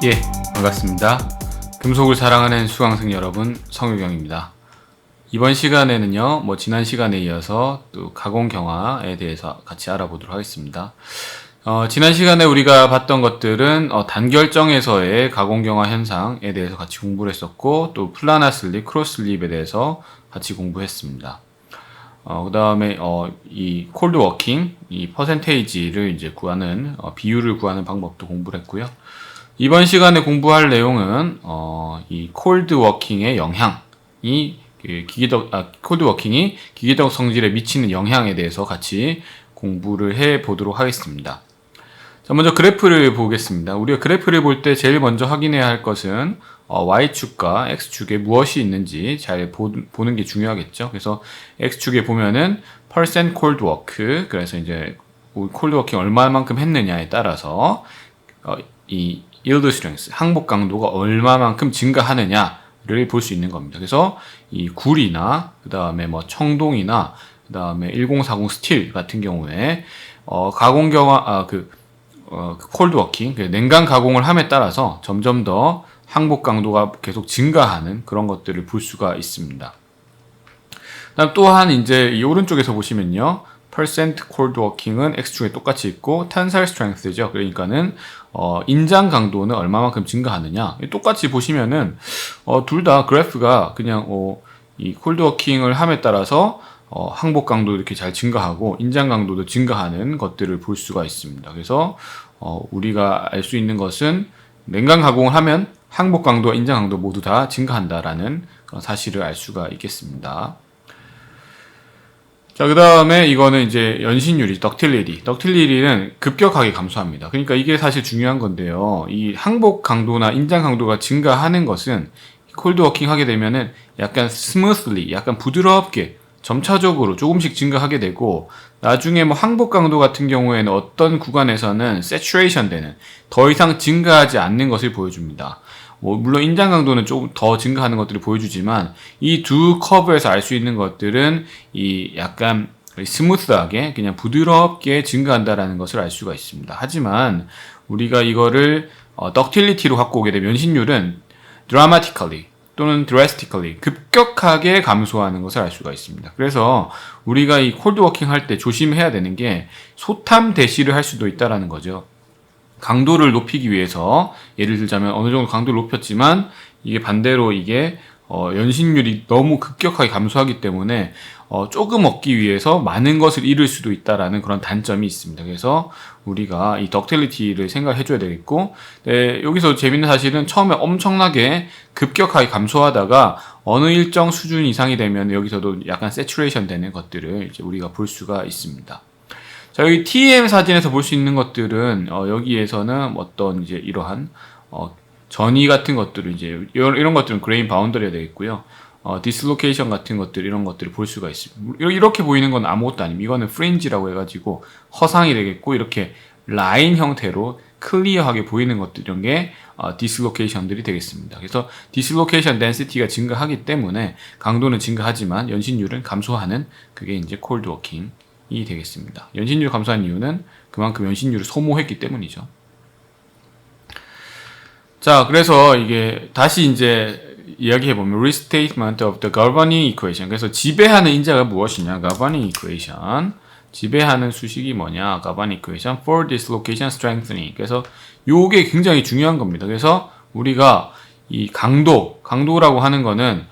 예, 반갑습니다. 금속을 사랑하는 수강생 여러분, 성유경입니다. 이번 시간에는요, 지난 시간에 이어서 또 가공 경화에 대해서 같이 알아보도록 하겠습니다. 지난 시간에 우리가 봤던 것들은 단결정에서의 가공 경화 현상에 대해서 같이 공부를 했었고, 또 플라나 슬립, 크로스 슬립에 대해서 같이 공부했습니다. 그 다음에 이 콜드 워킹, 이 퍼센테이지를 이제 구하는 비율을 구하는 방법도 공부를 했고요. 이번 시간에 공부할 내용은 이 콜드 워킹의 영향이 콜드 워킹이 기계적 성질에 미치는 영향에 대해서 같이 공부를 해 보도록 하겠습니다. 자, 먼저 그래프를 보겠습니다. 우리가 그래프를 볼 때 제일 먼저 확인해야 할 것은 Y축과 X축에 무엇이 있는지 잘 보는 게 중요하겠죠. 그래서 X축에 보면은 percent cold work, 그래서 이제 콜드 워킹 얼마만큼 했느냐에 따라서 이 yield strength, 항복 강도가 얼마만큼 증가하느냐를 볼 수 있는 겁니다. 그래서 이 굴이나 그 다음에 청동이나 그 다음에 1040 스틸 같은 경우에 가공 경화 콜드 워킹, 냉간 가공을 함에 따라서 점점 더 항복 강도가 계속 증가하는 그런 것들을 볼 수가 있습니다. 그다음 또한 이제 이 오른쪽에서 보시면요, percent cold working은 X축에 똑같이 있고 tensile strength죠. 그러니까는 인장 강도는 얼마만큼 증가하느냐, 똑같이 보시면은 둘 다 그래프가 그냥 이 콜드 워킹을 함에 따라서 항복 강도 이렇게 잘 증가하고 인장 강도도 증가하는 것들을 볼 수가 있습니다. 그래서 우리가 알 수 있는 것은 냉간 가공을 하면 항복 강도와 인장 강도 모두 다 증가한다라는 그런 사실을 알 수가 있겠습니다. 자, 그 다음에 이거는 이제 연신율이, 덕틸리티는 급격하게 감소합니다. 그러니까 이게 사실 중요한 건데요. 이 항복 강도나 인장 강도가 증가하는 것은 콜드 워킹 하게 되면은 약간 스무슬리, 약간 부드럽게 점차적으로 조금씩 증가하게 되고, 나중에 항복 강도 같은 경우에는 어떤 구간에서는 saturation 되는, 더 이상 증가하지 않는 것을 보여줍니다. 물론 인장 강도는 조금 더 증가하는 것들을 보여주지만, 이 두 커브에서 알 수 있는 것들은 이 약간 스무스하게 그냥 부드럽게 증가한다라는 것을 알 수가 있습니다. 하지만 우리가 이거를 덕틸리티로 갖고 오게 되면 연신율은 dramatically 또는 drastically 급격하게 감소하는 것을 알 수가 있습니다. 그래서 우리가 이 콜드 워킹 할 때 조심해야 되는 게 소탐 대시를 할 수도 있다라는 거죠. 강도를 높이기 위해서, 예를 들자면 어느 정도 강도를 높였지만 이게 반대로 이게 연신율이 너무 급격하게 감소하기 때문에 조금 얻기 위해서 많은 것을 잃을 수도 있다라는 그런 단점이 있습니다. 그래서 우리가 이 덕틸리티를 생각해 줘야 되겠고, 여기서 재밌는 사실은 처음에 엄청나게 급격하게 감소하다가 어느 일정 수준 이상이 되면 여기서도 약간 세츄레이션 되는 것들을 이제 우리가 볼 수가 있습니다. 자, 여기 TEM 사진에서 볼 수 있는 것들은 여기에서는 어떤 이제 이러한 전이 같은 것들을 이제 이런 것들은 그레인 바운더리가 되겠고요. 디슬로케이션 같은 것들, 이런 것들을 볼 수가 있습니다. 이렇게 보이는 건 아무것도 아닙니다. 이거는 프린지라고 해가지고 허상이 되겠고, 이렇게 라인 형태로 클리어하게 보이는 것들, 이런 게 디슬로케이션들이 되겠습니다. 그래서 디슬로케이션 덴시티가 증가하기 때문에 강도는 증가하지만 연신율은 감소하는, 그게 이제 콜드 워킹이 되겠습니다. 연신율 감소한 이유는 그만큼 연신율을 소모했기 때문이죠. 자, 그래서 이게 다시 이제 이야기해보면 restatement of the governing equation. 그래서 지배하는 인자가 무엇이냐, governing equation. 지배하는 수식이 뭐냐, governing equation for dislocation strengthening. 그래서 요게 굉장히 중요한 겁니다. 그래서 우리가 이 강도라고 하는 거는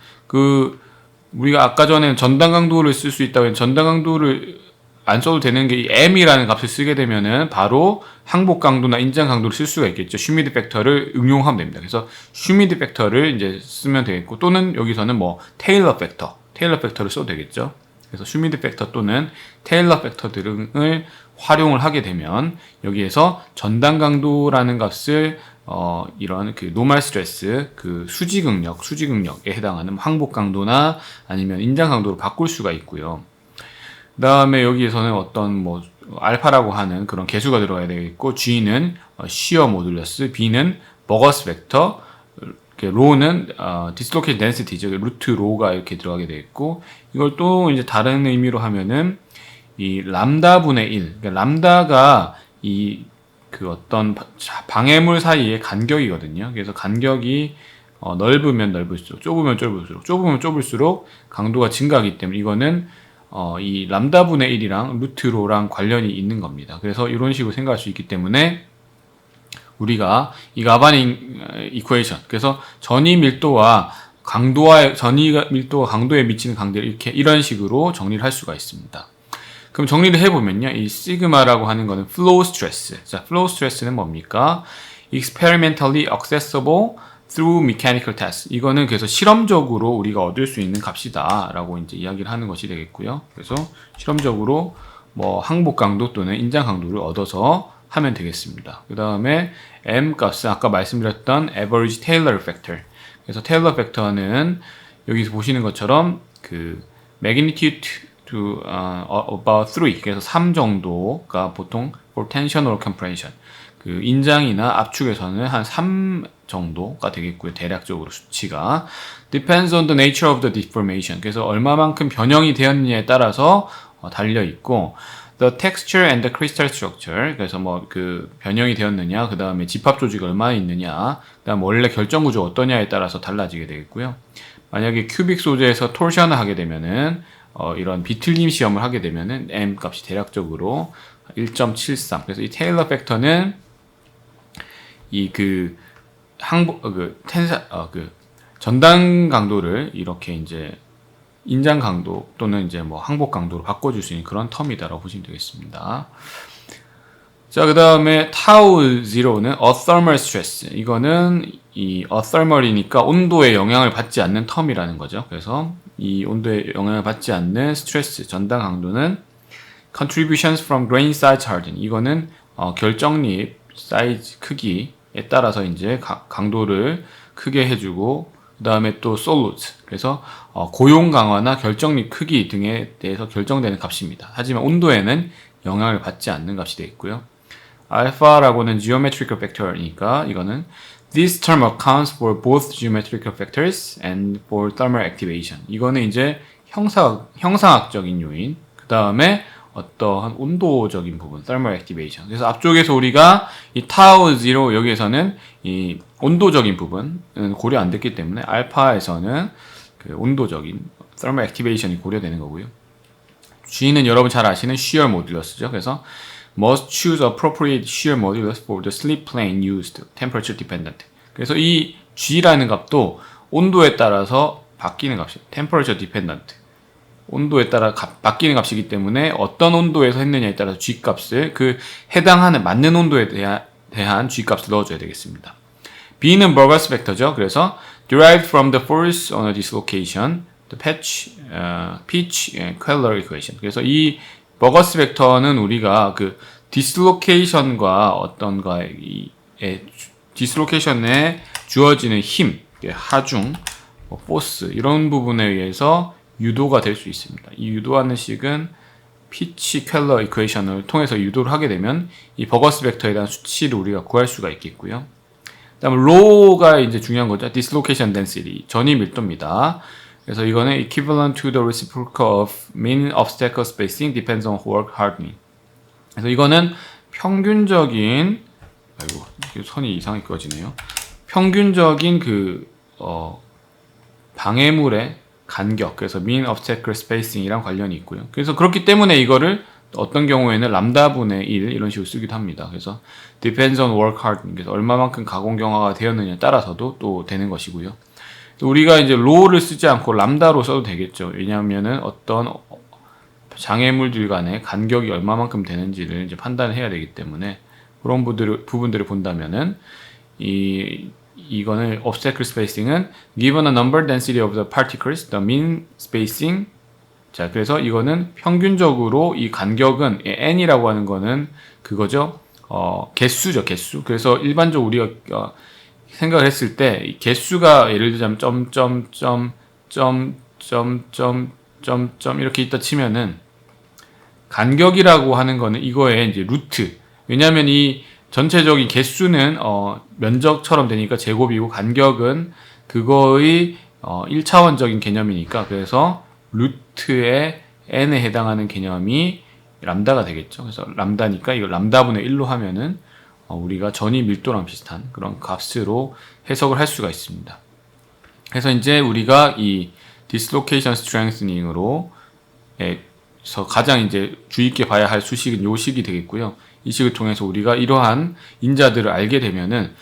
우리가 아까 전에 전단 강도를 쓸 수 있다고 했는데, 전단 강도를 안 써도 되는 게 이 m이라는 값을 쓰게 되면은 바로 항복 강도나 인장 강도를 쓸 수가 있겠죠. 휴미드 팩터를 응용하면 됩니다. 그래서 휴미드 팩터를 이제 쓰면 되겠고, 또는 여기서는 테일러 팩터를 써도 되겠죠. 그래서 휴미드 팩터 또는 테일러 팩터 등을 활용을 하게 되면 여기에서 전단 강도라는 값을 이런 노멀 스트레스, 수직응력에 해당하는 항복 강도나 아니면 인장 강도로 바꿀 수가 있고요. 그 다음에 여기에서는 어떤 알파라고 하는 그런 개수가 들어가야 되겠고, G는 시어 모듈러스, B는 버거스 벡터, 로는 디슬로케이션 덴시티죠. 루트 로가 이렇게 들어가게 되겠고, 이걸 또 이제 다른 의미로 하면은 이 람다분의 1, 그러니까 람다가 이 그 어떤 방해물 사이의 간격이거든요. 그래서 간격이 넓으면 넓을수록, 좁으면 좁을수록 강도가 증가하기 때문에 이거는 이 람다분의 1이랑 루트로랑 관련이 있는 겁니다. 그래서 이런 식으로 생각할 수 있기 때문에 우리가 이 가바닝 이퀘이션, 그래서 전위 밀도와 강도에 미치는 강도를 이렇게 이런 식으로 정리를 할 수가 있습니다. 그럼 정리를 해보면요, 이 시그마라고 하는 거는 flow stress. 자, flow stress는 뭡니까? experimentally accessible through mechanical test. 이거는 그래서 실험적으로 우리가 얻을 수 있는 값이다라고 이제 이야기를 하는 것이 되겠고요. 그래서 실험적으로 뭐 항복 강도 또는 인장 강도를 얻어서 하면 되겠습니다. 그 다음에 m 값은 아까 말씀드렸던 average Taylor factor. 그래서 테일러 팩터는 여기서 보시는 것처럼 그 magnitude to about 3, 그래서 3 정도가 보통 for tension or compression, 그 인장이나 압축에서는 한 3 정도가 되겠고요. 대략적으로 수치가 depends on the nature of the deformation. 그래서 얼마만큼 변형이 되었느냐에 따라서 달려 있고, the texture and the crystal structure. 그래서 뭐 그 변형이 되었느냐, 그 다음에 집합 조직이 얼마나 있느냐, 그 다음 원래 결정 구조 어떠냐에 따라서 달라지게 되겠고요. 만약에 큐빅 소재에서 토션을 하게 되면은 이런 비틀림 시험을 하게 되면은 m 값이 대략적으로 1.73. 그래서 이 테일러 팩터는 이 그 전단 강도를 이렇게 이제 인장 강도 또는 이제 뭐 항복 강도로 바꿔줄 수 있는 그런 텀이다라고 보시면 되겠습니다. 자, 그 다음에 타우 0는 athermal stress. 이거는 이 athermal이니까 온도에 영향을 받지 않는 텀이라는 거죠. 그래서 이 온도에 영향을 받지 않는 스트레스, 전단 강도는 contributions from grain size hardening. 이거는 결정립 사이즈 크기에 따라서 이제 강도를 크게 해주고, 그 다음에 또 솔루트, 그래서 고용 강화나 결정립 크기 등에 대해서 결정되는 값입니다. 하지만 온도에는 영향을 받지 않는 값이 되겠고요. 알파라고는 geometrical factor이니까 이거는 this term accounts for both geometrical factors and for thermal activation. 이거는 이제 형상학적인 요인, 그 다음에 어떠한 온도적인 부분, thermal activation. 그래서 앞쪽에서 우리가 이 tau 0 여기에서는 이 온도적인 부분은 고려 안 됐기 때문에 알파에서는 그 온도적인 thermal activation이 고려되는 거고요. G는 여러분 잘 아시는 shear modululus죠. 그래서 must choose appropriate shear modulus for the slip plane used, temperature dependent. 그래서 이 G라는 값도 온도에 따라서 바뀌는 값이에요. temperature dependent. 온도에 따라 바뀌는 값이기 때문에 어떤 온도에서 했느냐에 따라서 G 값을 그 해당하는 맞는 온도에 대한 G 값을 넣어줘야 되겠습니다. B는 버거스 벡터죠. 그래서 derived from the force on a dislocation, the pitch and Keller equation. 그래서 이 버거스 벡터는 우리가 그 디슬로케이션과 어떤가의 디슬로케이션에 주어지는 힘, 하중, 포스 이런 부분에 의해서 유도가 될 수 있습니다. 이 유도하는 식은 피치 켈러 이퀘이션을 통해서 유도를 하게 되면 이 버거스 벡터에 대한 수치를 우리가 구할 수가 있겠고요. 그다음에 로가 이제 중요한 거죠. dislocation density, 전위 밀도입니다. 그래서 이거는 equivalent to the reciprocal of mean obstacle spacing depends on work hardening. 그래서 이거는 평균적인, 아이고 선이 이상하게 꺼지네요. 평균적인 그 방해물의 간격, 그래서 mean obstacle spacing이랑 관련이 있고요. 그래서 그렇기 때문에 이거를 어떤 경우에는 람다분의 1 이런 식으로 쓰기도 합니다. 그래서 depends on work hardening, 그래서 얼마만큼 가공 경화가 되었느냐에 따라서도 또 되는 것이고요. 우리가 이제 로를 쓰지 않고 람다로 써도 되겠죠. 왜냐하면은 어떤 장애물들 간의 간격이 얼마만큼 되는지를 이제 판단을 해야 되기 때문에 그런 부분들을 본다면은 이거는 obstacle spacing은 given a number density of the particles, the mean spacing. 자, 그래서 이거는 평균적으로 이 간격은 n이라고 하는 거는 그거죠. 개수죠, 개수. 그래서 일반적으로 우리가 생각을 했을 때 개수가 예를 들자면 점 이렇게 있다 치면은 간격이라고 하는 거는 이거의 이제 루트. 왜냐하면 이 전체적인 개수는 면적처럼 되니까 제곱이고 간격은 그거의 1차원적인 개념이니까, 그래서 루트의 n에 해당하는 개념이 람다가 되겠죠. 그래서 람다니까 이거 람다분의 1로 하면은 우리가 전이 밀도랑 비슷한 그런 값으로 해석을 할 수가 있습니다. 그래서 이제 우리가 이 dislocation strengthening으로 에서 가장 이제 주의 깊게 봐야 할 수식은 요 식이 되겠고요. 이 식을 통해서 우리가 이러한 인자들을 알게 되면은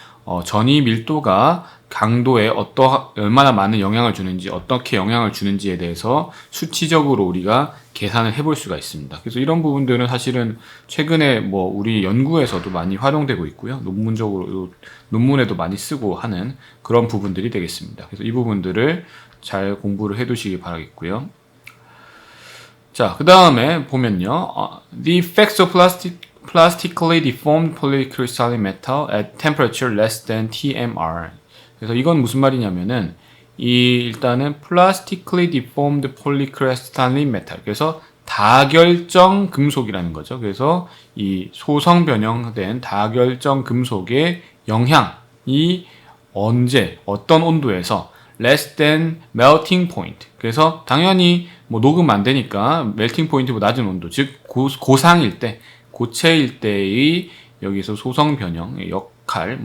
전이 밀도가 강도에 얼마나 많은 영향을 주는지, 어떻게 영향을 주는지에 대해서 수치적으로 우리가 계산을 해볼 수가 있습니다. 그래서 이런 부분들은 사실은 최근에 우리 연구에서도 많이 활용되고 있고요. 논문에도 많이 쓰고 하는 그런 부분들이 되겠습니다. 그래서 이 부분들을 잘 공부를 해 두시기 바라겠고요. 자, 그 다음에 보면요. The effects of plastically deformed polycrystalline metal at temperature less than TMR. 그래서 이건 무슨 말이냐면은 일단은 plastically deformed polycrystalline metal. 그래서 다결정 금속이라는 거죠. 그래서 이 소성 변형된 다결정 금속의 영향이 어떤 온도에서 less than melting point. 그래서 당연히 녹음 안 되니까 melting point보다 낮은 온도, 즉 고상일 때, 고체일 때의 여기서 소성 변형의 역할,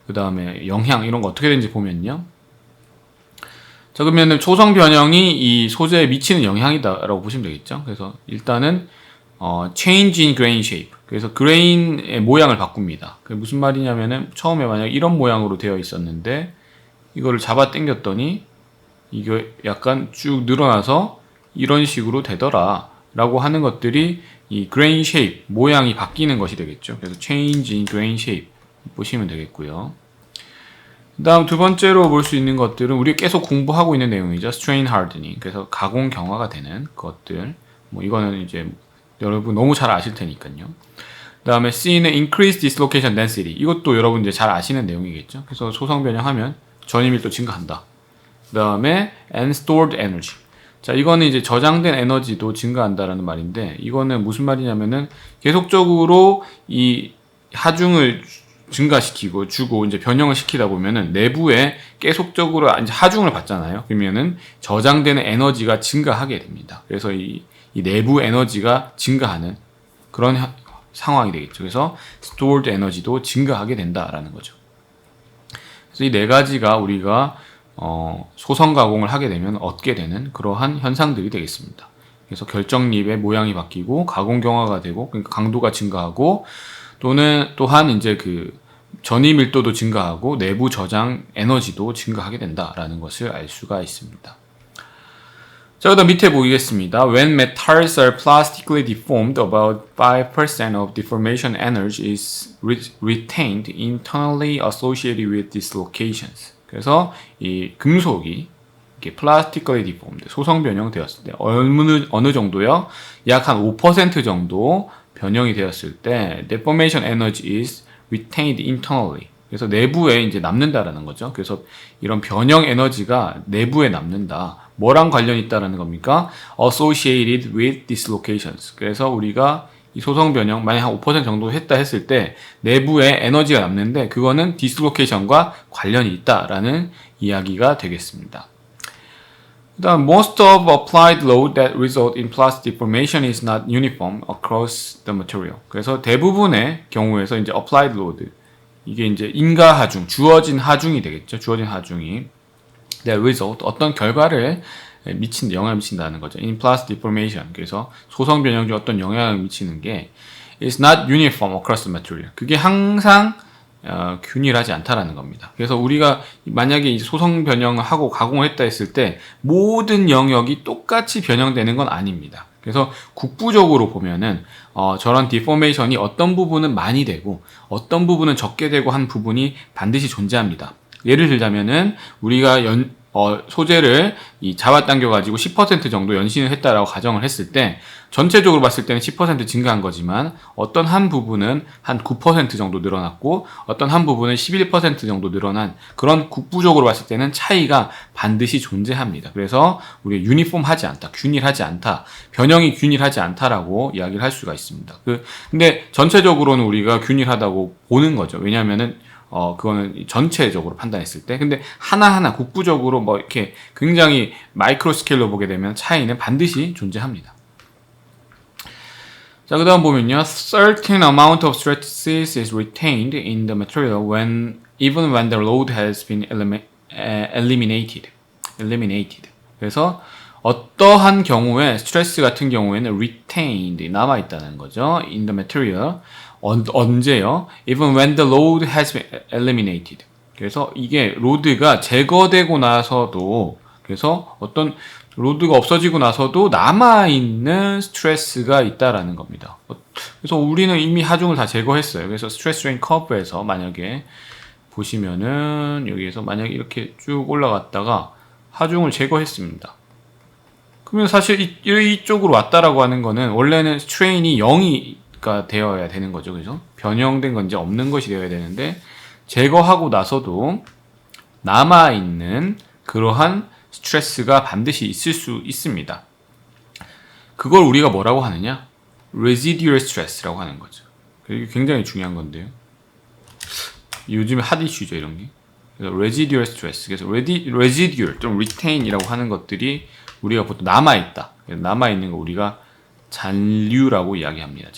그 다음에 영향 이런 거 어떻게 되는지 보면요. 자, 그러면은 소성 변형이 이 소재에 미치는 영향이다라고 보시면 되겠죠. 그래서 일단은 change in grain shape. 그래서 그레인의 모양을 바꿉니다. 그게 무슨 말이냐면은 처음에 만약 이런 모양으로 되어 있었는데 이거를 잡아 당겼더니 이게 약간 쭉 늘어나서 이런 식으로 되더라 라고 하는 것들이 이 grain shape, 모양이 바뀌는 것이 되겠죠. 그래서 change in grain shape 보시면 되겠고요. 그 다음 두 번째로 볼 수 있는 것들은 우리가 계속 공부하고 있는 내용이죠. strain hardening. 그래서 가공 경화가 되는 것들. 이거는 이제 여러분 너무 잘 아실 테니까요. 그 다음에 C는 increased dislocation density. 이것도 여러분 이제 잘 아시는 내용이겠죠. 그래서 소성 변형하면 전이 밀도 증가한다. 그 다음에 and stored energy. 자, 이거는 이제 저장된 에너지도 증가한다라는 말인데, 이거는 무슨 말이냐면은 계속적으로 이 하중을 증가시키고 주고 이제 변형을 시키다 보면은 내부에 계속적으로 이제 하중을 받잖아요. 그러면은 저장되는 에너지가 증가하게 됩니다. 그래서 이 내부 에너지가 증가하는 그런 상황이 되겠죠. 그래서 stored 에너지도 증가하게 된다라는 거죠. 그래서 이 네 가지가 우리가 소성 가공을 하게 되면 얻게 되는 그러한 현상들이 되겠습니다. 그래서 결정립의 모양이 바뀌고 가공 경화가 되고, 그러니까 강도가 증가하고, 또한 이제 그 전이 밀도도 증가하고 내부 저장 에너지도 증가하게 된다라는 것을 알 수가 있습니다. 자, 그다음 밑에 보겠습니다. When metals are plastically deformed, about 5% of deformation energy is retained internally associated with dislocations. 그래서 이 금속이 이렇게 plastically deformed, 소성 변형되었을 때 어느 정도요? 약 한 5% 정도 변형이 되었을 때 deformation energy is retained internally. 그래서 내부에 이제 남는다라는 거죠. 그래서 이런 변형 에너지가 내부에 남는다. 뭐랑 관련이 있다라는 겁니까? associated with dislocations. 그래서 우리가 이 소성 변형 만약 한 5% 정도 했을 때 내부에 에너지가 남는데 그거는 dislocation과 관련이 있다라는 이야기가 되겠습니다. 그다음 most of applied load that result in plastic deformation is not uniform across the material. 그래서 대부분의 경우에서 이제 applied load, 이게 이제 인가 하중, 주어진 하중이 되겠죠. 주어진 하중이 that result, 어떤 결과를 영향을 미친다는 거죠. in plastic deformation. 그래서 소성 변형 중 어떤 영향을 미치는 게 is not uniform across the material. 그게 항상 균일하지 않다라는 겁니다. 그래서 우리가 만약에 이제 소성 변형을 하고 가공을 했다 했을 때 모든 영역이 똑같이 변형되는 건 아닙니다. 그래서 국부적으로 보면은 저런 디포메이션이 어떤 부분은 많이 되고 어떤 부분은 적게 되고 한 부분이 반드시 존재합니다. 예를 들자면은 우리가 소재를 잡아당겨 가지고 10% 정도 연신을 했다라고 가정을 했을 때 전체적으로 봤을 때는 10% 증가한 거지만 어떤 한 부분은 한 9% 정도 늘어났고 어떤 한 부분은 11% 정도 늘어난 그런 국부적으로 봤을 때는 차이가 반드시 존재합니다. 그래서 우리가 유니폼하지 않다, 균일하지 않다, 변형이 균일하지 않다라고 이야기를 할 수가 있습니다. 근데 전체적으로는 우리가 균일하다고 보는 거죠. 왜냐하면은 그거는 전체적으로 판단했을 때. 근데 하나하나 국부적으로 이렇게 굉장히 마이크로 스케일로 보게 되면 차이는 반드시 존재합니다. 자, 그 다음 보면요. Certain amount of stresses is retained in the material even when the load has been eliminated. 그래서 어떠한 경우에 스트레스 같은 경우에는 retained 남아있다는 거죠. in the material. 언제요? Even when the load has been eliminated. 그래서 이게 로드가 제거되고 나서도 그래서 어떤 로드가 없어지고 나서도 남아있는 스트레스가 있다라는 겁니다. 그래서 우리는 이미 하중을 다 제거했어요. 그래서 스트레스 레인 커브에서 만약에 보시면은 여기에서 만약에 이렇게 쭉 올라갔다가 하중을 제거했습니다. 그러면 사실 이쪽으로 왔다라고 하는 거는 원래는 스트레인이 0가 되어야 되는 거죠. 그죠? 변형된 건 이제 없는 것이 되어야 되는데 제거하고 나서도 남아있는 그러한 스트레스가 반드시 있을 수 있습니다. 그걸 우리가 뭐라고 하느냐? residual stress라고 하는 거죠. 이게 굉장히 중요한 건데요. 요즘에 핫 이슈죠, 이런 게. 그래서 residual stress. 그래서 residual 또는 retain이라고 하는 것들이 우리가 보통 남아있다. 남아있는 거 우리가 잔류라고 이야기합니다.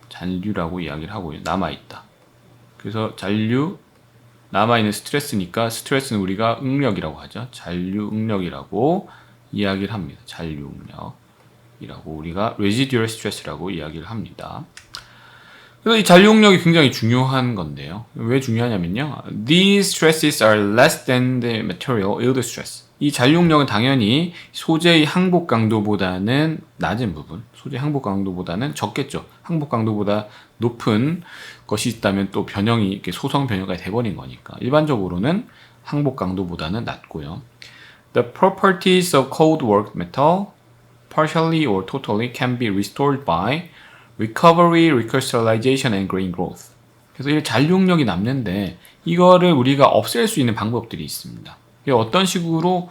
잔류라고 이야기를 하고요. 남아있다. 그래서 잔류, 남아있는 스트레스니까 스트레스는 우리가 응력이라고 하죠. 잔류 응력이라고 이야기를 합니다. 잔류 응력이라고 우리가 residual stress라고 이야기를 합니다. 그래서 이 잔류 응력이 굉장히 중요한 건데요. 왜 중요하냐면요. These stresses are less than the material yield stress. 이 잔류 응력은 당연히 소재의 항복 강도보다는 낮은 부분, 소재 항복 강도보다는 적겠죠. 항복 강도보다 높은 것이 있다면 또 변형이 이렇게 소성 변형이 돼버린 거니까 일반적으로는 항복 강도보다는 낮고요. The properties of cold worked metal, partially or totally, can be restored by recovery, recrystallization, and grain growth. 그래서 이 잔류력이 남는데 이거를 우리가 없앨 수 있는 방법들이 있습니다. 이게 어떤 식으로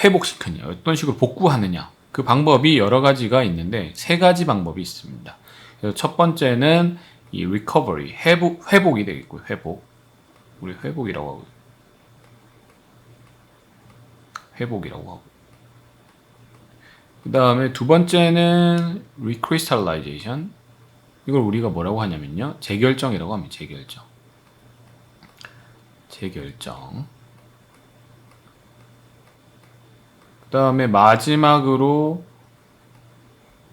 회복시키냐, 어떤 식으로 복구하느냐. 그 방법이 여러 가지가 있는데 세 가지 방법이 있습니다. 그래서 첫 번째는 이 recovery, 회복이 되겠고요. 우리 회복이라고 하고, 그 다음에 두 번째는 recrystallization. 이걸 우리가 뭐라고 하냐면요. 재결정이라고 합니다. 재결정. 그 다음에 마지막으로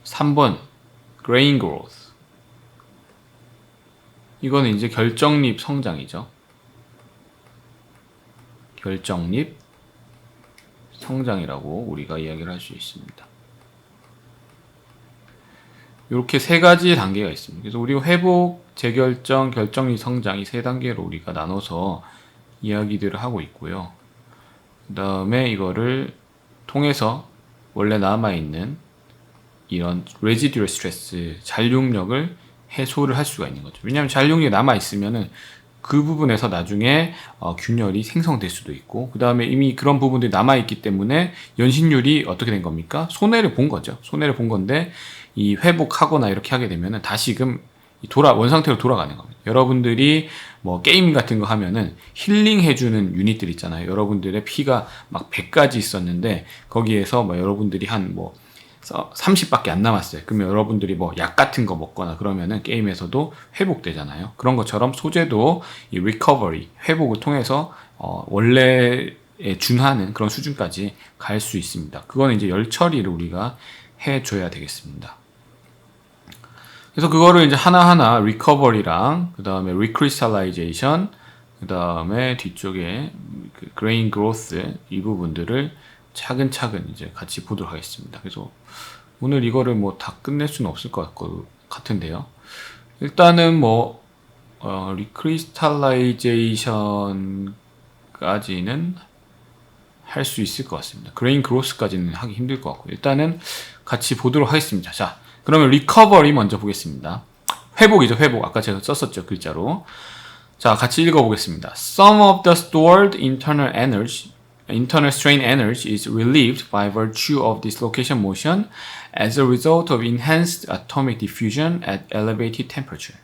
3번 grain growth. 이거는 이제 결정립 성장이죠. 결정립 성장이라고 우리가 이야기를 할 수 있습니다. 이렇게 세 가지 단계가 있습니다. 그래서 우리가 회복, 재결정, 결정립 성장 이 세 단계로 우리가 나눠서 이야기들을 하고 있고요. 그 다음에 이거를 통해서 원래 남아있는 이런 residual stress, 잔류력을 해소를 할 수가 있는 거죠. 왜냐하면 잔류력이 남아있으면은 그 부분에서 나중에 균열이 생성될 수도 있고, 그 다음에 이미 그런 부분들이 남아있기 때문에 연신율이 어떻게 된 겁니까? 손해를 본 거죠. 손해를 본 건데, 이 회복하거나 이렇게 하게 되면은 다시금 원상태로 돌아가는 겁니다. 여러분들이 뭐 게임 같은 거 하면은 힐링 해주는 유닛들 있잖아요. 여러분들의 피가 막 100까지 있었는데, 거기에서 뭐 여러분들이 한 30밖에 안 남았어요. 그러면 여러분들이 뭐 약 같은 거 먹거나 그러면은 게임에서도 회복되잖아요. 그런 것처럼 소재도 이 recovery, 회복을 통해서 원래에 준하는 그런 수준까지 갈 수 있습니다. 그거는 이제 열 처리를 우리가 해줘야 되겠습니다. 그래서 그거를 이제 하나하나 recovery랑 그 다음에 recrystallization, 그 다음에 뒤쪽에 그 grain growth 이 부분들을 차근차근 이제 같이 보도록 하겠습니다. 그래서 오늘 이거를 뭐 다 끝낼 수는 없을 것 같은데요. 일단은 recrystallization까지는 할 수 있을 것 같습니다. grain growth까지는 하기 힘들 것 같고, 일단은 같이 보도록 하겠습니다. 자, 그러면 recovery 먼저 보겠습니다. 회복이죠, 회복. 아까 제가 썼었죠, 글자로. 자, 같이 읽어보겠습니다. Some of the stored internal strain energy is relieved by virtue of dislocation motion as a result of enhanced atomic diffusion at elevated temperature.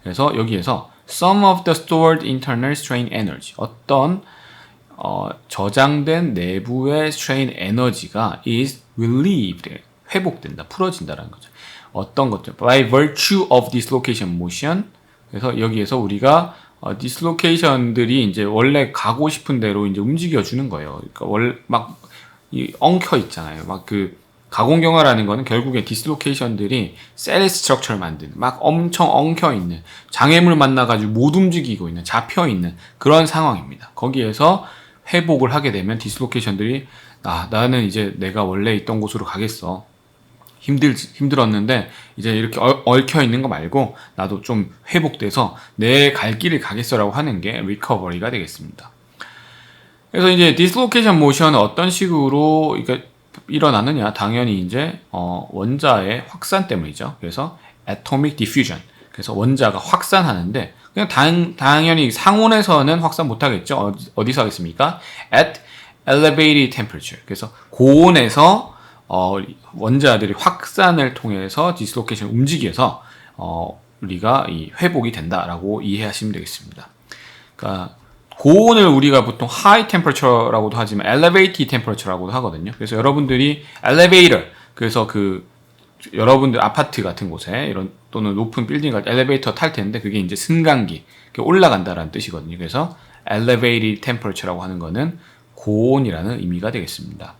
그래서 여기에서 some of the stored internal strain energy, 어떤 저장된 내부의 strain 에너지가 is relieved, 회복된다, 풀어진다라는 거죠. 어떤 것들 by virtue of dislocation motion. 그래서 여기에서 우리가 dislocation들이 이제 원래 가고 싶은 대로 이제 움직여 주는 거예요. 그러니까 원래 막 이 엉켜 있잖아요. 막 그 가공경화라는 거는 결국에 디슬로케이션들이 셀 스트럭처를 만드는 막 엄청 엉켜 있는 장애물 만나가지고 못 움직이고 있는 잡혀 있는 그런 상황입니다. 거기에서 회복을 하게 되면 디슬로케이션들이 나는 이제 내가 원래 있던 곳으로 가겠어. 힘들었는데 이제 이렇게 얽혀 있는 거 말고 나도 좀 회복돼서 내 갈 길을 가겠어라고 하는 게 리커버리가 되겠습니다. 그래서 이제 디슬로케이션 모션은 어떤 식으로 일어나느냐? 당연히 이제 원자의 확산 때문이죠. 그래서 atomic diffusion. 그래서 원자가 확산하는데 그냥 당연히 상온에서는 확산 못 하겠죠. 어디서 하겠습니까? At elevated temperature. 그래서 고온에서 원자들이 확산을 통해서 디슬로케이션을 움직여서 우리가 이 회복이 된다라고 이해하시면 되겠습니다. 그러니까 고온을 우리가 보통 high temperature라고도 하지만 elevated temperature라고도 하거든요. 그래서 여러분들이 elevator, 그래서 여러분들 아파트 같은 곳에 이런 또는 높은 빌딩 갈 때 엘리베이터 탈 텐데 그게 이제 승강기, 올라간다라는 뜻이거든요. 그래서 elevated temperature라고 하는 거는 고온이라는 의미가 되겠습니다.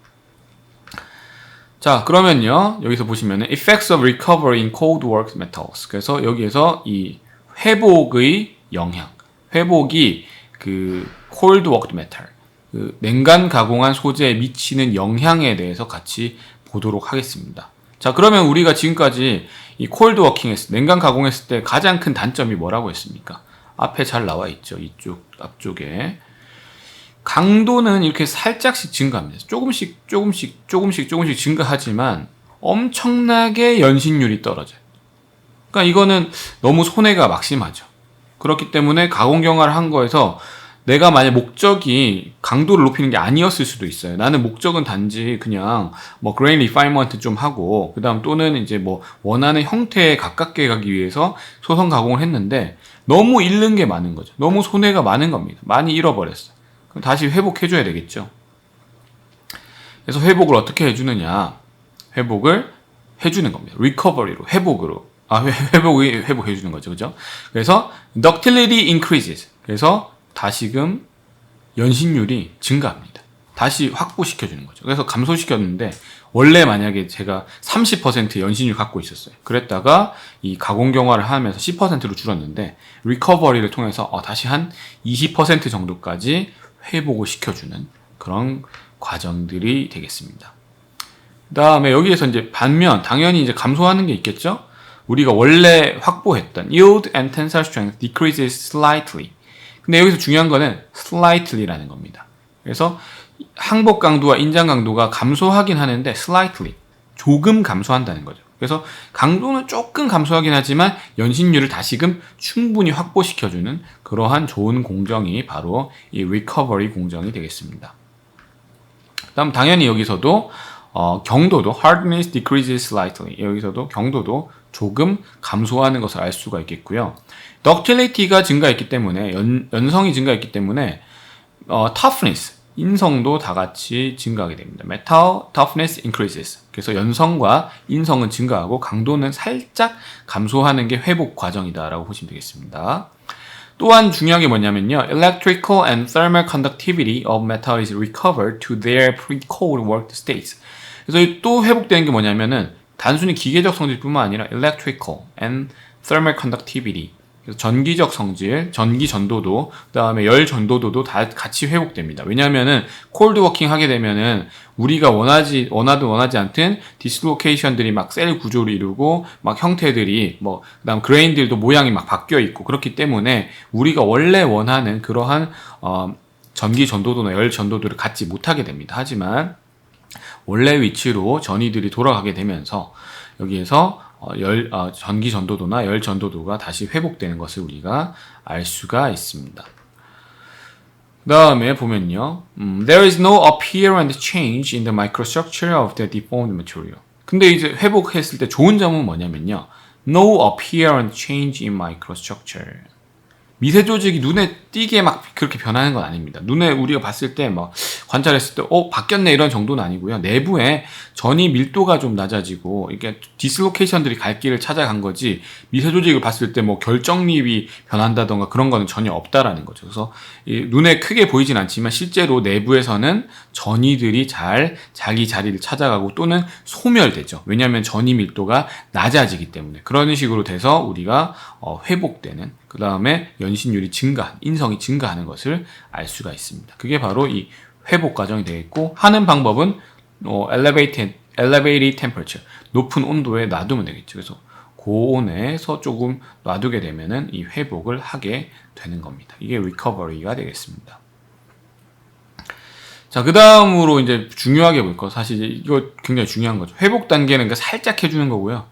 자, 그러면요. 여기서 보시면은 effects of recovery in cold work metals. 그래서 여기에서 이 회복의 영향, 회복이 cold worked metal, 냉간 가공한 소재에 미치는 영향에 대해서 같이 보도록 하겠습니다. 자, 그러면 우리가 지금까지 이 cold working 냉간 가공했을 때 가장 큰 단점이 뭐라고 했습니까? 앞에 잘 나와 있죠. 이쪽 앞쪽에. 강도는 이렇게 살짝씩 증가합니다. 조금씩 증가하지만 엄청나게 연신율이 떨어져요. 그러니까 이거는 너무 손해가 막심하죠. 그렇기 때문에 가공경화를 한 거에서 내가 만약 목적이 강도를 높이는 게 아니었을 수도 있어요. 나는 목적은 단지 그냥 grain refinement 좀 하고 그다음 또는 이제 원하는 형태에 가깝게 가기 위해서 소선 가공을 했는데 너무 잃는 게 많은 거죠. 너무 손해가 많은 겁니다. 많이 잃어버렸어요. 그럼 다시 회복해줘야 되겠죠. 그래서 회복을 어떻게 해주느냐? 회복을 해주는 겁니다. recovery로, 회복해주는 거죠. 그죠? 그래서 ductility increases. 그래서 다시금 연신율이 증가합니다. 다시 확보시켜주는 거죠. 그래서 감소시켰는데 원래 만약에 제가 30% 연신율 갖고 있었어요. 그랬다가 이 가공경화를 하면서 10%로 줄었는데 리커버리를 통해서 다시 한 20% 정도까지 회복을 시켜주는 그런 과정들이 되겠습니다. 그 다음에 여기에서 이제 반면 당연히 이제 감소하는 게 있겠죠. 우리가 원래 확보했던 yield and tensile strength decreases slightly. 근데 여기서 중요한 거는 slightly라는 겁니다. 그래서 항복 강도와 인장 강도가 감소하긴 하는데 slightly, 조금 감소한다는 거죠. 그래서 강도는 조금 감소하긴 하지만 연신율을 다시금 충분히 확보시켜주는 그러한 좋은 공정이 바로 이 recovery 공정이 되겠습니다. 그다음 당연히 여기서도 경도도 hardness decreases slightly. 여기서도 경도도 조금 감소하는 것을 알 수가 있겠고요. ductility가 증가했기 때문에 연성이 증가했기 때문에 toughness, 인성도 다 같이 증가하게 됩니다. metal toughness increases. 그래서 연성과 인성은 증가하고 강도는 살짝 감소하는 게 회복 과정이다라고 보시면 되겠습니다. 또한 중요한 게 뭐냐면요. electrical and thermal conductivity of metal is recovered to their pre-cold worked states. 그래서 또 회복되는 게 뭐냐면은 단순히 기계적 성질뿐만 아니라 electrical and thermal conductivity, 그래서 전기적 성질, 전기 전도도, 그다음에 열 전도도도 다 같이 회복됩니다. 왜냐하면은 콜드 워킹 하게 되면은 우리가 원하든 원하지 않든 디슬로케이션들이 막 셀 구조를 이루고 막 형태들이 그다음 그레인들도 모양이 막 바뀌어 있고 그렇기 때문에 우리가 원래 원하는 그러한 전기 전도도나 열 전도도를 갖지 못하게 됩니다. 하지만 원래 위치로 전이들이 돌아가게 되면서 여기에서 전기 전도도나 열 전도도가 다시 회복되는 것을 우리가 알 수가 있습니다. 그 다음에 보면요. There is no apparent change in the microstructure of the deformed material. 근데 이제 회복했을 때 좋은 점은 뭐냐면요. No apparent change in microstructure. 미세 조직이 눈에 띄게 막 그렇게 변하는 건 아닙니다. 눈에 우리가 봤을 때 막 관찰했을 때 바뀌었네 이런 정도는 아니고요. 내부에 전이 밀도가 좀 낮아지고 이게 디슬로케이션들이 갈 길을 찾아간 거지 미세 조직을 봤을 때 뭐 결정립이 변한다던가 그런 거는 전혀 없다라는 거죠. 그래서 눈에 크게 보이진 않지만 실제로 내부에서는 전이들이 잘 자기 자리를 찾아가고 또는 소멸되죠. 왜냐하면 전이 밀도가 낮아지기 때문에 그런 식으로 돼서 우리가 회복되는 그 다음에 연신율이 인성이 증가하는 것을 알 수가 있습니다. 그게 바로 이 회복 과정이 되겠고 하는 방법은 elevated temperature 높은 온도에 놔두면 되겠죠. 그래서 고온에서 조금 놔두게 되면은 이 회복을 하게 되는 겁니다. 이게 recovery가 되겠습니다. 자, 그 다음으로 이제 중요하게 볼 거, 사실 이거 굉장히 중요한 거죠. 회복 단계는 그러니까 살짝 해주는 거고요.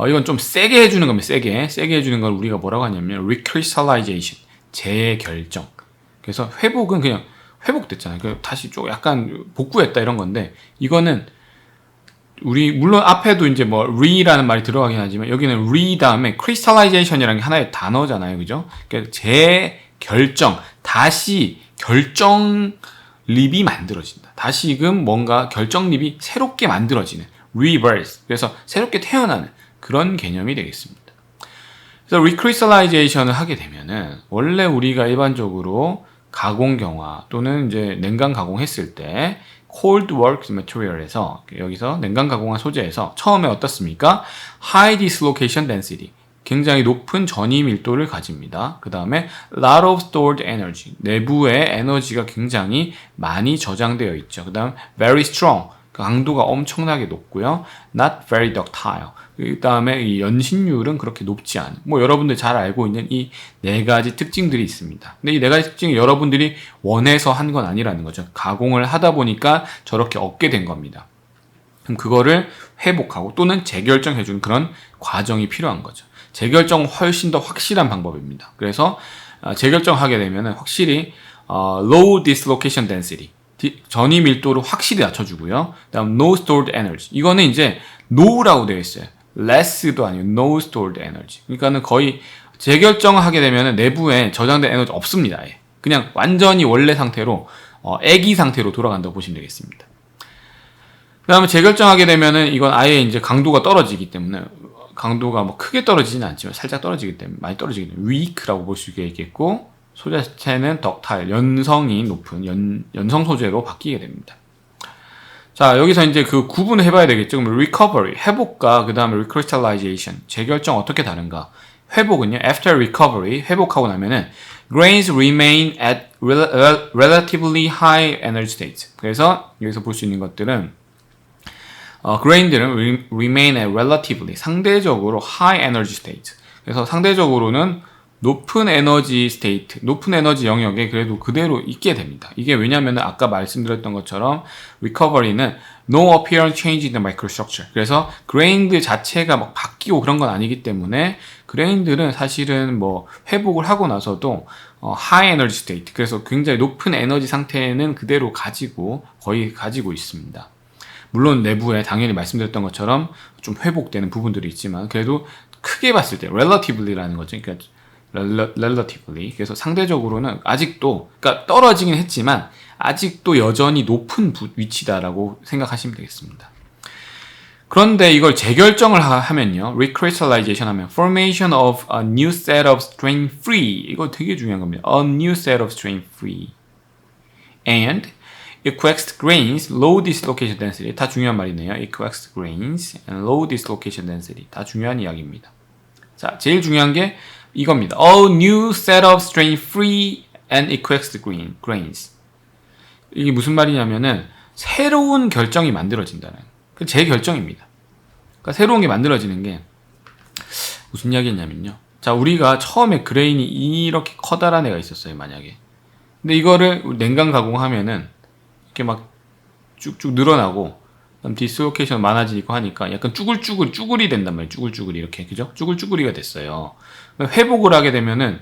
이건 좀 세게 해주는 겁니다. 세게 해주는 걸 우리가 뭐라고 하냐면 recrystallization, 재결정. 그래서 회복은 그냥 회복됐잖아요. 다시 좀 약간 복구했다 이런 건데 이거는 우리 물론 앞에도 이제 뭐 re라는 말이 들어가긴 하지만 여기는 re 다음에 crystallization이라는 게 하나의 단어잖아요, 그죠? 그러니까 재결정, 다시 결정립이 만들어진다. 다시금 뭔가 결정립이 새롭게 만들어지는 rebirth. 그래서 새롭게 태어나는 그런 개념이 되겠습니다. 그래서 recrystallization을 하게 되면은 원래 우리가 일반적으로 가공 경화 또는 이제 냉각 가공했을 때 cold work material에서 여기서 냉각 가공한 소재에서 처음에 어떻습니까? high dislocation density 굉장히 높은 전이 밀도를 가집니다. 그 다음에 lot of stored energy 내부에 에너지가 굉장히 많이 저장되어 있죠. 그 다음 very strong 강도가 엄청나게 높고요. not very ductile 그 다음에 이 연신율은 그렇게 높지 않은 뭐 여러분들 잘 알고 있는 이 네 가지 특징들이 있습니다. 근데 이 네 가지 특징이 여러분들이 원해서 한 건 아니라는 거죠. 가공을 하다 보니까 저렇게 얻게 된 겁니다. 그럼 그거를 회복하고 또는 재결정해주는 그런 과정이 필요한 거죠. 재결정은 훨씬 더 확실한 방법입니다. 그래서 재결정하게 되면 확실히 low dislocation density 전이 밀도를 확실히 낮춰주고요. 다음 no stored energy 이거는 이제 no라고 되어 있어요. less도 아니고 no stored energy 그러니까는 거의 재결정하게 되면 내부에 저장된 에너지 없습니다. 아예. 그냥 완전히 원래 상태로 애기 상태로 돌아간다고 보시면 되겠습니다. 그 다음에 재결정하게 되면은 이건 아예 이제 강도가 떨어지기 때문에 강도가 뭐 크게 떨어지지는 않지만 살짝 떨어지기 때문에 많이 떨어지기 때문에 weak라고 볼 수 있겠고 소재 자체는 덕타일 연성이 높은 연성 소재로 바뀌게 됩니다. 자 여기서 이제 그 구분을 해봐야 되겠죠. 그럼 recovery 회복과 그 다음에 recrystallization 재결정 어떻게 다른가? 회복은요 after recovery 회복하고 나면은 grains remain at relatively high energy state. 그래서 여기서 볼 수 있는 것들은 grain들은 remain at relatively 상대적으로 high energy state. 그래서 상대적으로는 높은 에너지 스테이트, 높은 에너지 영역에 그래도 그대로 있게 됩니다. 이게 왜냐면은 아까 말씀드렸던 것처럼 recovery는 no apparent change in the microstructure. 그래서 그레인들 자체가 막 바뀌고 그런 건 아니기 때문에 그레인들은 사실은 뭐 회복을 하고 나서도 high energy state. 그래서 굉장히 높은 에너지 상태는 그대로 거의 가지고 있습니다. 물론 내부에 당연히 말씀드렸던 것처럼 좀 회복되는 부분들이 있지만 그래도 크게 봤을 때 relativelly라는 거죠. 그러니까 relatively. 그래서 상대적으로는 아직도, 그러니까 떨어지긴 했지만 아직도 여전히 높은 위치다라고 생각하시면 되겠습니다. 그런데 이걸 재결정을 하면요, recrystallization 하면 formation of a new set of strain free. 이거 되게 중요한 겁니다. A new set of strain free and equexed grains, low dislocation density. 다 중요한 말이네요. equexed grains and low dislocation density. 다 중요한 이야기입니다. 자, 제일 중요한 게 이겁니다. A new set of strain-free and equexed grains. 이게 무슨 말이냐면은 새로운 결정이 만들어진다는 그 재결정입니다. 그러니까 새로운 게 만들어지는 게 무슨 이야기냐면요. 자, 우리가 처음에 그레인이 이렇게 커다란 애가 있었어요, 만약에. 근데 이거를 냉각 가공하면은 이렇게 막 쭉쭉 늘어나고 그다음 디스로케이션 많아지고 하니까 약간 쭈글이 된단 말이에요. 쭈글쭈글이 이렇게, 그죠? 쭈글쭈글이가 됐어요. 회복을 하게 되면은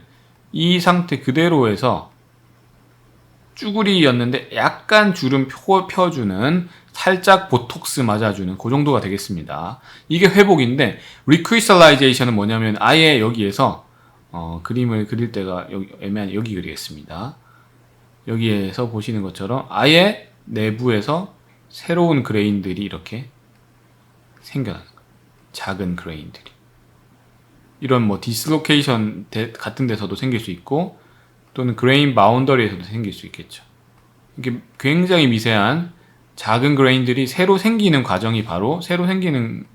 이 상태 그대로에서 쭈구리였는데 약간 주름 펴주는 살짝 보톡스 맞아주는 그 정도가 되겠습니다. 이게 회복인데 recrystallization은 뭐냐면 아예 여기에서 그림을 그릴 때가 애매한 여기 그리겠습니다. 여기에서 보시는 것처럼 아예 내부에서 새로운 그레인들이 이렇게 생겨나는 거예요. 작은 그레인들이. 이런 뭐 디스로케이션 같은 데서도 생길 수 있고 또는 그레인 바운더리에서도 생길 수 있겠죠. 이게 굉장히 미세한 작은 그레인들이 새로 생기는 과정이 바로 새로 생기는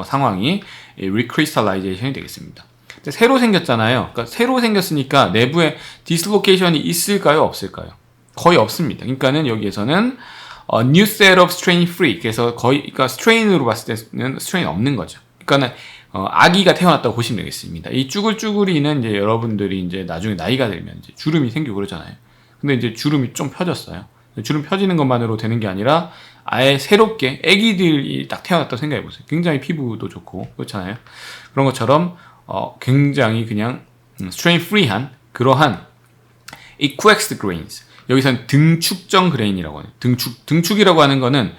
상황이 리크리스탈라이제이션이 되겠습니다. 새로 생겼잖아요. 그러니까 새로 생겼으니까 내부에 디스로케이션이 있을까요? 없을까요? 거의 없습니다. 그러니까는 여기에서는 new set of strain free. 그래서 거의 그러니까 strain으로 봤을 때는 strain 없는 거죠. 그러니까는 아기가 태어났다고 보시면 되겠습니다. 이 쭈글쭈글이는 이제 여러분들이 이제 나중에 나이가 들면 이제 주름이 생기고 그러잖아요. 근데 이제 주름이 좀 펴졌어요. 주름 펴지는 것만으로 되는 게 아니라 아예 새롭게 아기들이 딱 태어났다고 생각해 보세요. 굉장히 피부도 좋고 그렇잖아요. 그런 것처럼 굉장히 그냥 strain free한 그러한 equexed grains. 여기서는 등축정 그레인이라고 해요. 등축이라고 하는 거는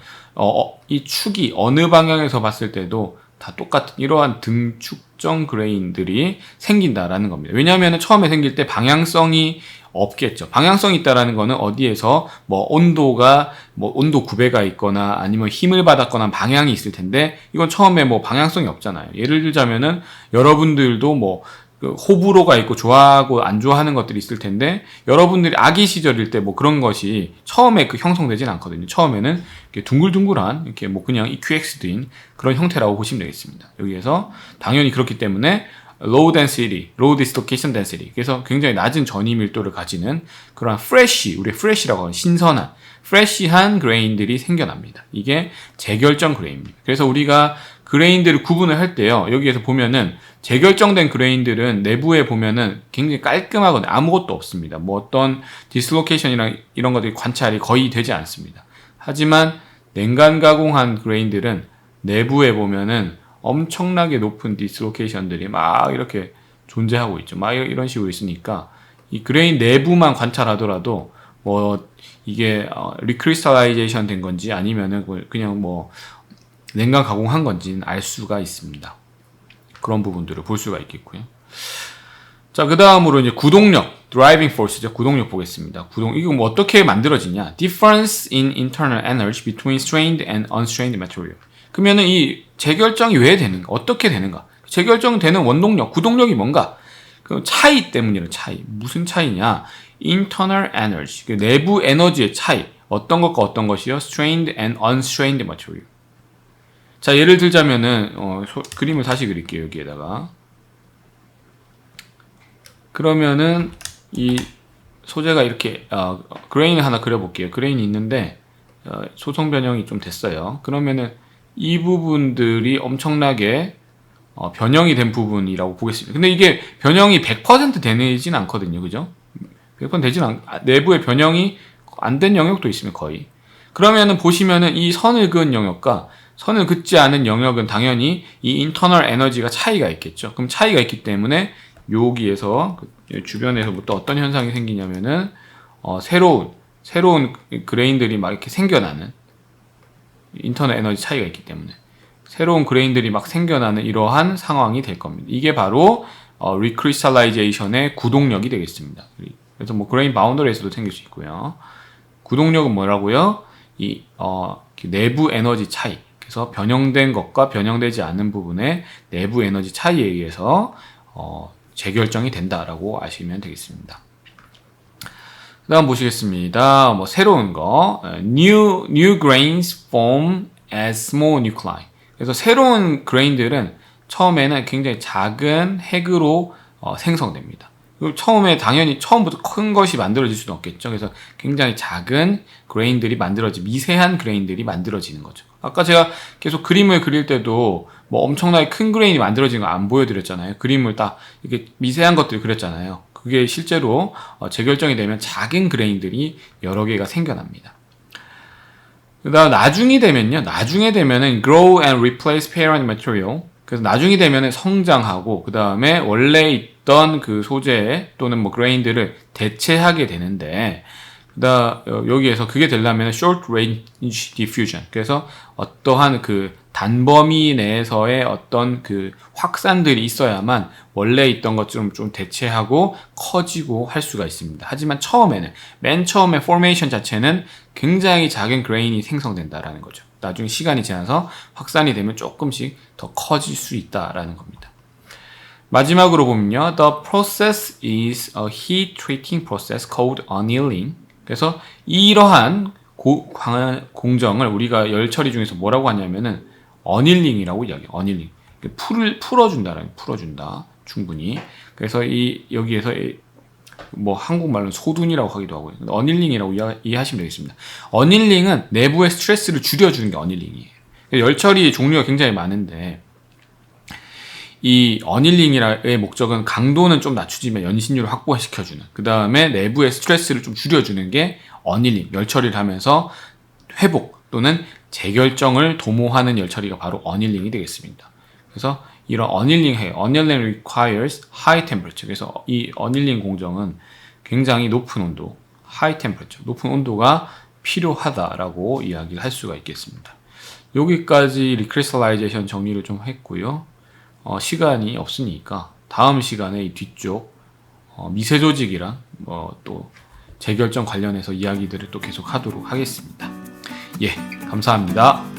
이 축이 어느 방향에서 봤을 때도 다 똑같은 이러한 등축정 그레인들이 생긴다라는 겁니다. 왜냐하면 처음에 생길 때 방향성이 없겠죠. 방향성이 있다라는 거는 어디에서 뭐 온도가 뭐 온도 구배가 있거나 아니면 힘을 받았거나 방향이 있을 텐데 이건 처음에 뭐 방향성이 없잖아요. 예를 들자면은 여러분들도 뭐 호불호가 있고 좋아하고 안 좋아하는 것들이 있을 텐데 여러분들이 아기 시절일 때 뭐 그런 것이 처음에 형성되진 않거든요. 처음에는 이렇게 둥글둥글한 이렇게 뭐 그냥 EQX인 그런 형태라고 보시면 되겠습니다. 여기에서 당연히 그렇기 때문에 low density, low dislocation density. 그래서 굉장히 낮은 전이 밀도를 가지는 그런 우리 fresh라고 하는 신선한, fresh한 그레인들이 생겨납니다. 이게 재결정 그레인입니다. 그래서 우리가 그레인들을 구분을 할 때요. 여기에서 보면은 재결정된 그레인들은 내부에 보면은 굉장히 깔끔하거든요. 아무것도 없습니다. 뭐 어떤 디스로케이션이랑 이런 것들이 관찰이 거의 되지 않습니다. 하지만 냉간 가공한 그레인들은 내부에 보면은 엄청나게 높은 디스로케이션들이 막 이렇게 존재하고 있죠. 막 이런 식으로 있으니까 이 그레인 내부만 관찰하더라도 뭐 이게 리크리스탈라이제이션 된 건지 아니면은 그냥 뭐 냉간 가공한 건지는 알 수가 있습니다. 그런 부분들을 볼 수가 있겠고요. 자, 그 다음으로 이제 구동력, driving force죠. 구동력 보겠습니다. 이거 뭐 어떻게 만들어지냐? Difference in internal energy between strained and unstrained material. 그러면은 이 재결정이 왜 되는가? 어떻게 되는가? 재결정되는 원동력, 구동력이 뭔가? 그 차이 때문이에요. 차이. 무슨 차이냐? Internal energy. 그 내부 에너지의 차이. 어떤 것과 어떤 것이요? Strained and unstrained material. 자, 예를 들자면은 그림을 다시 그릴게요. 여기에다가. 그러면은 이 소재가 이렇게 그레인을 하나 그려볼게요. 그레인이 있는데 소성 변형이 좀 됐어요. 그러면은 이 부분들이 엄청나게 변형이 된 부분이라고 보겠습니다. 근데 이게 변형이 100% 되진 않거든요. 그죠? 100% 내부의 변형이 안 된 영역도 있으면 거의. 그러면은 보시면은 이 선을 그은 영역과 선을 긋지 않은 영역은 당연히 이 인터널 에너지가 차이가 있겠죠. 그럼 차이가 있기 때문에 여기에서 주변에서부터 어떤 현상이 생기냐면은 새로운 그레인들이 막 이렇게 생겨나는 인터널 에너지 차이가 있기 때문에 새로운 그레인들이 막 생겨나는 이러한 상황이 될 겁니다. 이게 바로 리크리스탈라이제이션의 구동력이 되겠습니다. 그래서 뭐 그레인 바운더리에서도 생길 수 있고요. 구동력은 뭐라고요? 이 내부 에너지 차이. 그래서 변형된 것과 변형되지 않는 부분의 내부 에너지 차이에 의해서 재결정이 된다라고 아시면 되겠습니다. 그 다음 보시겠습니다. 뭐 새로운 거 new grains form as small nuclei. 그래서 새로운 그레인들은 처음에는 굉장히 작은 핵으로 생성됩니다. 처음에 당연히 처음부터 큰 것이 만들어질 수는 없겠죠. 그래서 굉장히 작은 그레인들이 미세한 그레인들이 만들어지는 거죠. 아까 제가 계속 그림을 그릴 때도 뭐 엄청나게 큰 그레인이 만들어지는 거 안 보여드렸잖아요. 그림을 딱 이렇게 미세한 것들을 그렸잖아요. 그게 실제로 재결정이 되면 작은 그레인들이 여러 개가 생겨납니다. 그다음 나중에 되면은 grow and replace parent material. 그래서 나중에 되면은 성장하고 그 다음에 원래 있던 그 소재 또는 뭐 그레인들을 대체하게 되는데 여기에서 그게 되려면 short range diffusion. 그래서 어떠한 그 단범위 내에서의 어떤 그 확산들이 있어야만 원래 있던 것처럼 좀 대체하고 커지고 할 수가 있습니다. 하지만 맨 처음에 포메이션 자체는 굉장히 작은 그레인이 생성된다라는 거죠. 나중에 시간이 지나서 확산이 되면 조금씩 더 커질 수 있다라는 겁니다. 마지막으로 보면요. The process is a heat treating process called annealing. 그래서 이러한 공정을 우리가 열 처리 중에서 뭐라고 하냐면은 어닐링이라고 이야기해요. 어닐링. 풀어준다. 충분히. 그래서 여기에서 뭐 한국말로는 소둔이라고 하기도 하고요. 어닐링이라고 이해하시면 되겠습니다. 어닐링은 내부의 스트레스를 줄여주는 게 어닐링이에요. 열 처리 종류가 굉장히 많은데 이 어닐링의 목적은 강도는 좀 낮추지만 연신율을 확보시켜주는, 그 다음에 내부의 스트레스를 좀 줄여주는 게 어닐링, 열 처리를 하면서 회복 또는 재결정을 도모하는 열 처리가 바로 어닐링이 되겠습니다. 그래서 이런 어닐링 requires high temperature. 그래서 이 어닐링 공정은 굉장히 높은 온도, high temperature, 높은 온도가 필요하다라고 이야기를 할 수가 있겠습니다. 여기까지 리크리스탈라이제이션 정리를 좀 했고요. 시간이 없으니까 다음 시간에 이 뒤쪽 미세 조직이랑 또 재결정 관련해서 이야기들을 또 계속 하도록 하겠습니다. 예, 감사합니다.